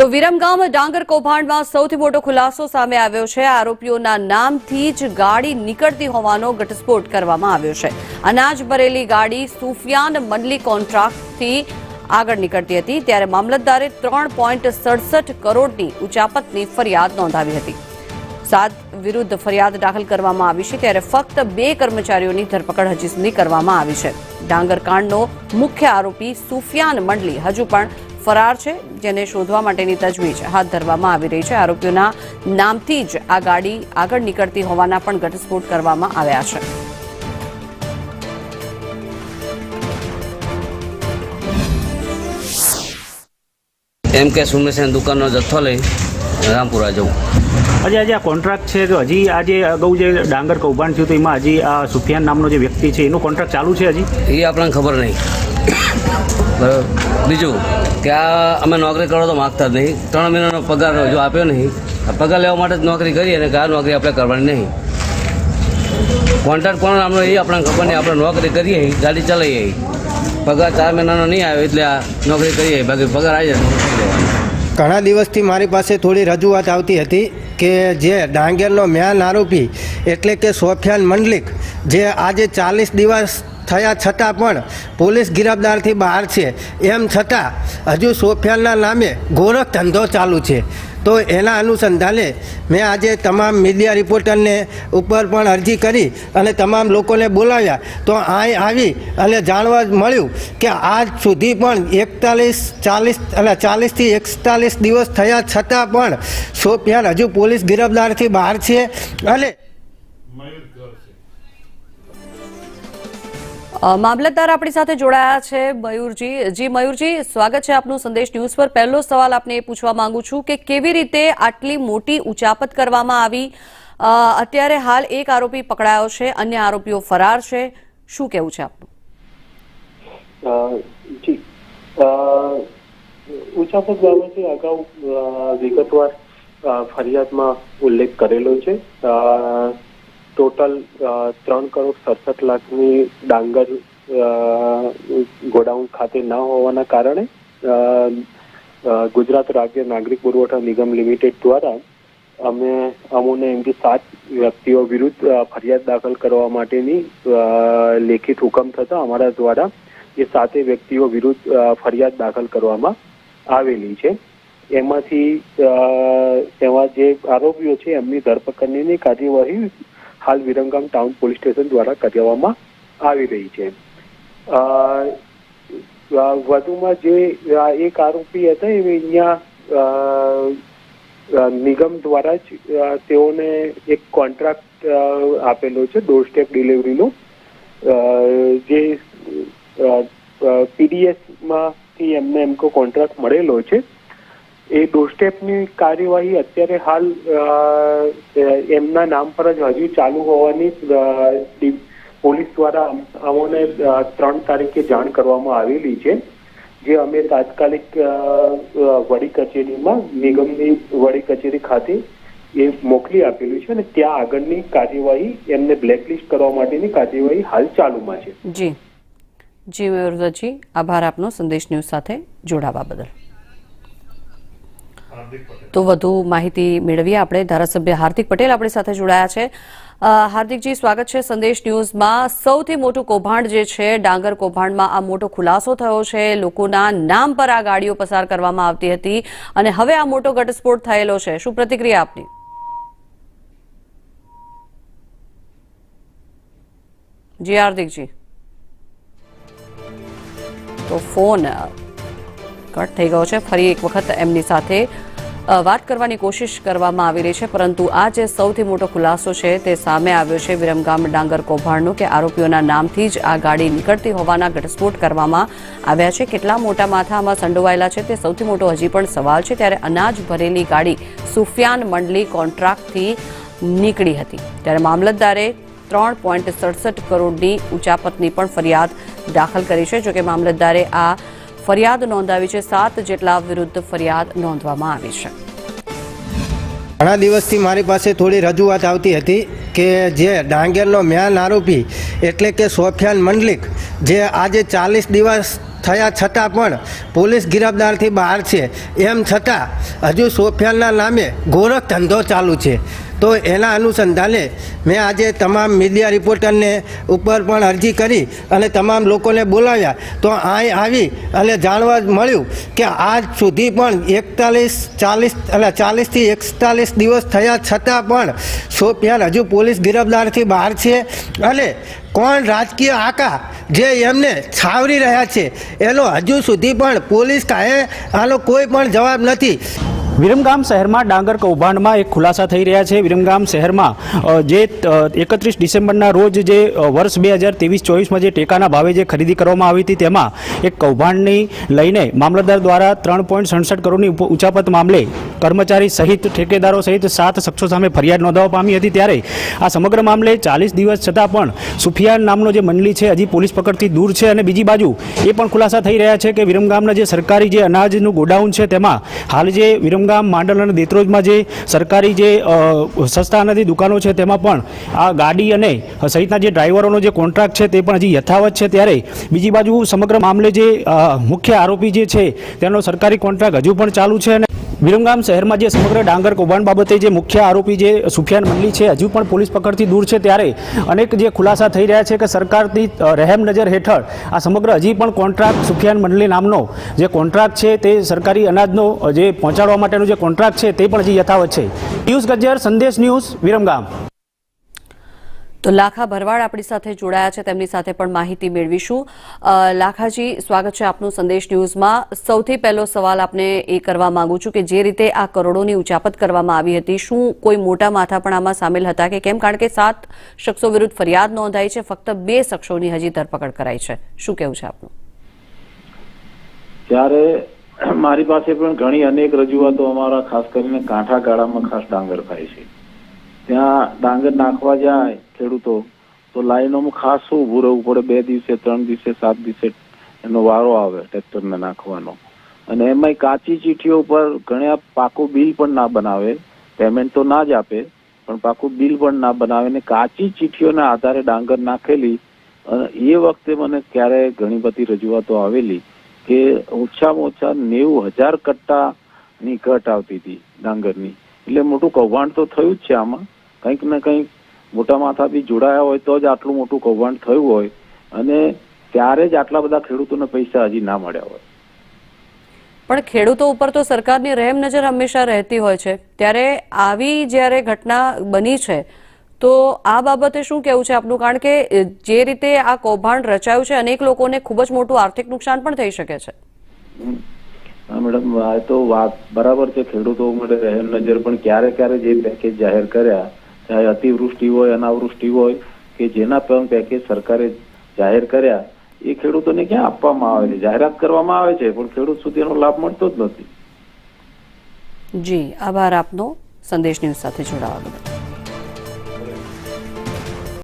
તો વિરમગામ ડાંગર કૌભાંડમાં સૌથી મોટો ખુલાસો સામે આવ્યો છે। આરોપીઓના નામથી જ ગાડી નીકળતી હોવાનો ઘટસ્ફોટ કરવામાં આવ્યો છે। અનાજ ભરેલી ગાડી સુફિયાન મંડલી કોન્ટ્રાક્ટથી આગળ નીકળતી હતી ત્યારે મામલતદારે 3.67 કરોડની ઉચાપતની ફરિયાદ નોંધાવી હતી। 7 વિરુદ્ધ ફરિયાદ દાખલ કરવામાં આવી છે ત્યારે ફક્ત 2 કર્મચારીઓની ધરપકડ હજી સુધી કરવામાં આવી છે। ડાંગર કાંડનો મુખ્ય આરોપી સુફિયાન મંડલી હજુ પણ ફરાર છે, જેને શોધવા માટેની તજવીજ હાથ ધરવામાં આવી રહી છે। આરોપીઓના નામથી જ આ ગાડી આગળ નીકળતી હોવાના પણ ઘટસ્ફોટ કરવામાં આવ્યા છે। એમ કે સુમેશન દુકાનનો જથ્થો લઈ રામપુરા જવું। આજે આ કોન્ટ્રાક્ટ છે તો હજી આજે અગાઉ જે ડાંગર કૌભાંડ થયું તો એમાં હજી આ સુફિયાન નામનો જે વ્યક્તિ છે એનો કોન્ટ્રાક્ટ ચાલુ છે હજી એ આપણને ખબર નહીં। બરાબર। બીજું કે આ અમે નોકરી કરો તો માગતા જ નહીં। 3 મહિનાનો પગાર જો આપ્યો નહીં, પગાર લેવા માટે જ નોકરી કરી અને આ નોકરી આપણે કરવાની નહીં। કોન્ટ્રાક્ટ કોણ નામનો એ આપણને ખબર નહીં। આપણે નોકરી કરીએ ગાડી ચલાવીએ, પગાર 4 મહિનાનો નહીં આવે એટલે આ નોકરી કરીએ, બાકી પગાર આવી જાય। ઘણા દિવસથી મારી પાસે થોડી રજૂઆત આવતી હતી કે જે ડાંગરનો મેન આરોપી એટલે કે સુફિયાન મંડલિક જે આજે 40 દિવસ થયા છતાં પણ પોલીસ ગિરફદારથી બહાર છે, એમ છતાં હજુ સુફિયાનના નામે ગોરખ ધંધો ચાલુ છે। તો એના અનુસંધાને મેં આજે તમામ મીડિયા રિપોર્ટરને ઉપર પણ અરજી કરી અને તમામ લોકોને બોલાવ્યા તો અહીં આવી અને જાણવા મળ્યું કે આજ સુધી પણ 40થી 41 દિવસ થયા છતાં પણ સુફિયાન હજુ પોલીસ ગિરફદારથી બહાર છે। અને મામલતદાર આપણી સાથે જોડાયા છે મયુરજી। મયુરજી, સ્વાગત છે આપનું સંદેશ ન્યૂઝ પર। પહેલો સવાલ આપને એ પૂછવા માંગુ છું કે કેવી રીતે આટલી મોટી ઉચાપત કરવામાં આવી? અત્યારે હાલ એક આરોપી પકડાયો છે, અન્ય આરોપીઓ ફરાર છે, શું કહેવું છે આપનું? જી, ઉચાપત બાબતે અગાઉ વિગતવાર ફરિયાદમાં ઉલ્લેખ કરેલો છે। ટોટલ 3,67,00,000ની ડાંગર ગોડાઉન ખાતે ન હોવાના કારણે ગુજરાત રાજ્ય નાગરિક પુરવઠા નિગમ લિમિટેડ દ્વારા અમોને એમથી 7 વ્યક્તિઓ વિરુદ્ધ ફરિયાદ દાખલ કરવા માટેની લેખિત હુકમ થતા અમારા દ્વારા એ 7 વ્યક્તિઓ વિરુદ્ધ ફરિયાદ દાખલ કરવામાં આવેલી છે। એમાં જે આરોપીઓ છે એમની ધરપકડની કાર્યવાહી હાલ વિરમગામ ટાઉન પોલીસ સ્ટેશન દ્વારા કરવામાં આવી રહી છે। વધુમાં જે એક આરોપી હતા એ અહીંયા નિગમ દ્વારા જ તેઓને એક કોન્ટ્રાક્ટ આપેલો છે ડોર સ્ટેપ ડિલિવરીનો, જે પીડીએસમાંથી એમને એમકો કોન્ટ્રાક્ટ મળેલો છે। એ ડોરસ્ટેપની કાર્યવાહી અત્યારે હાલ એમના નામ પર જ હજુ ચાલુ હોવાની પોલીસ દ્વારા અમોને 3 તારીખે જાણ કરવામાં આવેલી છે, જે અમે તાત્કાલિક વડી કચેરીમાં નિગમની વડી કચેરી ખાતે એ મોકલી આપેલું છે અને ત્યાં આગળની કાર્યવાહી એમને બ્લેકલિસ્ટ કરવા માટેની કાર્યવાહી હાલ ચાલુમાં છે। જી મયુરજી, આભાર આપનો સંદેશ ન્યૂઝ સાથે જોડાવા બદલ। તો વધુ માહિતી મેળવીએ આપણે। ધારાસભ્ય હાર્દિક પટેલ આપણી સાથે જોડાયા છે। હાર્દિકજી, સ્વાગત છે સંદેશ ન્યૂઝમાં। સૌથી મોટું કૌભાંડ જે છે ડાંગર કૌભાંડમાં આ મોટો ખુલાસો થયો છે। લોકોના નામ પર આ ગાડીઓ પસાર કરવામાં આવતી હતી અને હવે આ મોટો ઘટસ્ફોટ થયેલો છે, શું પ્રતિક્રિયા આપની? જી હાર્દિકજી, તો ફોન કટ થઈ ગયો છે। ફરી એક વખત એમની સાથે વાત કરવાની કોશિશ કરવામાં આવી રહી છે, પરંતુ આ જે સૌથી મોટો ખુલાસો છે તે સામે આવ્યો છે વિરમગામ ડાંગર કૌભાંડનો કે આરોપીઓના નામથી જ આ ગાડી નીકળતી હોવાના ઘટસ્ફોટ કરવામાં આવ્યા છે। કેટલા મોટા માથા આમાં સંડોવાયેલા છે તે સૌથી મોટો હજી પણ સવાલ છે। ત્યારે અનાજ ભરેલી ગાડી સુફિયાન મંડલી કોન્ટ્રાક્ટથી નીકળી હતી ત્યારે મામલતદારે 3.67 કરોડની ઉચાપતની પણ ફરિયાદ દાખલ કરી છે। જોકે મામલતદારે આ ફરિયાદ નોંધાવી છે, 7 જેટલા વિરુદ્ધ ફરિયાદ નોંધવામાં આવી છે। ઘણા દિવસથી મારી પાસે થોડી રજૂઆત આવતી હતી કે જે ડાંગરનો મેન આરોપી એટલે કે સુફિયાન મંડલિક જે આજે 40 દિવસ થયા છતાં પણ પોલીસ ગિરફદારથી બહાર છે, એમ છતાં હજુ સોફિયાનના નામે ગોરખ ધંધો ચાલુ છે. તો એના અનુસંધાને મેં આજે તમામ મીડિયા રિપોર્ટરને ઉપર પણ અરજી કરી અને તમામ લોકોને બોલાવ્યા. તો અહીં આવી અને જાણવા મળ્યું કે આજ સુધી પણ 40થી 41 દિવસ થયા છતાં પણ સોફિયાન હજુ પોલીસ ગિરફદારથી બહાર છે. અને કોણ રાજકીય આકા જે એમને છાવરી રહ્યા છે એનો હજુ સુધી પણ પોલીસ કાંઈ આનો કોઈ પણ જવાબ નથી. વિરમગામ શહેરમાં ડાંગર કૌભાંડમાં એક ખુલાસા થઈ રહ્યા છે. વિરમગામ શહેરમાં જે 31 ડિસેમ્બરના રોજ જે વર્ષ 2023-24માં જે ટેકાના ભાવે જે ખરીદી કરવામાં આવી હતી તેમાં એક કૌભાંડની લઈને મામલતદાર દ્વારા 3.67 કરોડની ઉચાપત મામલે કર્મચારી સહિત ઠેકેદારો સહિત 7 શખ્સો સામે ફરિયાદ નોંધવા પામી હતી. ત્યારે આ સમગ્ર મામલે 40 દિવસ છતાં પણ સુફિયાન નામનો જે મંડળી છે હજી પોલીસ પકડથી દૂર છે. અને બીજી બાજુ એ પણ ખુલાસા થઈ રહ્યા છે કે વિરમગામના જે સરકારી જે અનાજનું ગોડાઉન છે તેમાં હાલ જે વિરમગામ માંડલ અને દેત્રોજમાં જે સરકારી જે સસ્તા અનાજની દુકાનો છે તેમાં પણ આ ગાડી અને સહિતના જે ડ્રાઈવરોનો જે કોન્ટ્રાક્ટ છે તે પણ હજી યથાવત છે. ત્યારે બીજી બાજુ સમગ્ર મામલે જે મુખ્ય આરોપી જે છે તેનો સરકારી કોન્ટ્રાક્ટ હજુ પણ ચાલુ છે. અને વિરમગામ શહેરમાં જે સમગ્ર ડાંગર કૌભાંડ બાબતે જે મુખ્ય આરોપી જે સુફિયાન મંડળી છે હજુ પણ પોલીસ પકડથી દૂર છે. ત્યારે અનેક જે ખુલાસા થઈ રહ્યા છે કે સરકારની રહેમ નજર હેઠળ આ સમગ્ર હજી પણ કોન્ટ્રાક્ટ સુફિયાન મંડળી નામનો જે કોન્ટ્રાક્ટ છે તે સરકારી અનાજનો જે પહોંચાડવા માટેનો જે કોન્ટ્રાક્ટ છે તે પણ હજી યથાવત છે. પિયુષ ગજ્જર, સંદેશ ન્યૂઝ, વિરમગામ. તો લાખા ભરવાડ આપણી સાથે જોડાયા છે, તેમની સાથે પણ માહિતી મેળવીશું. લાખાજી, સ્વાગત છે આપનું સંદેશ ન્યૂઝમાં. સૌથી પહેલો સવાલ આપને એ કરવા માંગુ છું કે જે રીતે આ કરોડોની ઉચાપત કરવામાં આવી હતી, શું કોઈ મોટા માથા પણ આમાં સામેલ હતા કે કેમ? કારણ કે 7 શખ્સો વિરુદ્ધ ફરિયાદ નોંધાઈ છે, ફક્ત 2 શખ્સોની હજી ધરપકડ કરાઈ છે. શું કહેવું છે આપનું? ત્યારે મારી પાસે પણ ઘણી અનેક રજૂઆતો અમારા ખાસ કરીને કાંઠા ગાળામાં ખાસ ડાંગર થાય છે. ત્યાં ડાંગર નાખવા જાય ખેડૂતો તો લાઈનોમાં ખાસ ઊભું રહેવું પડે. 2 દિવસે 3 દિવસે 7 દિવસે એનો વારો આવે ટ્રેક્ટરને નાખવાનો. અને એમાંય કાચી ચીઠીઓ ઉપર ઘણા પાકું બિલ પણ ના બનાવે, પેમેન્ટ તો ના જ આપે પણ પાકું બિલ પણ ના બનાવે ને કાચી ચીઠીઓના આધારે ડાંગર નાખેલી. અને એ વખતે મને ક્યારે ઘણી બધી રજૂઆતો આવેલી કે ઓછામાં ઓછા 90,000 કટ્ટાની ઘટ આવતી હતી ડાંગરની. એટલે મોટું કૌભાંડ તો થયું જ છે. આમાં કંઈક ને કંઈક મોટા માથા બી જોડાયા હોય તો જ આટલું મોટું કૌભાંડ થયું હોય અને ત્યારે જ આટલા બધા ખેડૂતોને પૈસા હજી ના મળ્યા હોય. પણ ખેડૂતો ઉપર તો સરકારની રહેમ નજર હંમેશા રહેતી હોય છે, ત્યારે આવી જ્યારે ઘટના બની છે તો આ બાબતે શું કહેવું છે આપનું? કારણ કે જે રીતે આ કૌભાંડ રચાયું છે અનેક લોકોને ખૂબ જ મોટું આર્થિક નુકસાન પણ થઈ શકે છે. હા મેડમ, આ તો વાત બરાબર છે. ખેડૂતો માટે રહેમ નજર, પણ ક્યારે ક્યારે જે પેકેજ જાહેર કર્યા, ચાહે અતિવૃષ્ટિ હોય, અનાવૃષ્ટિ હોય, કે જેના પણ પેકેજ સરકારે જાહેર કર્યા એ ખેડૂતોને ક્યાં આપવામાં આવે છે? જાહેરાત કરવામાં આવે છે પણ ખેડૂત સુધી એનો લાભ મળતો જ નથી. જી, આભાર આપનો સંદેશ ન્યૂઝ સાથે જોડાવા બદલ.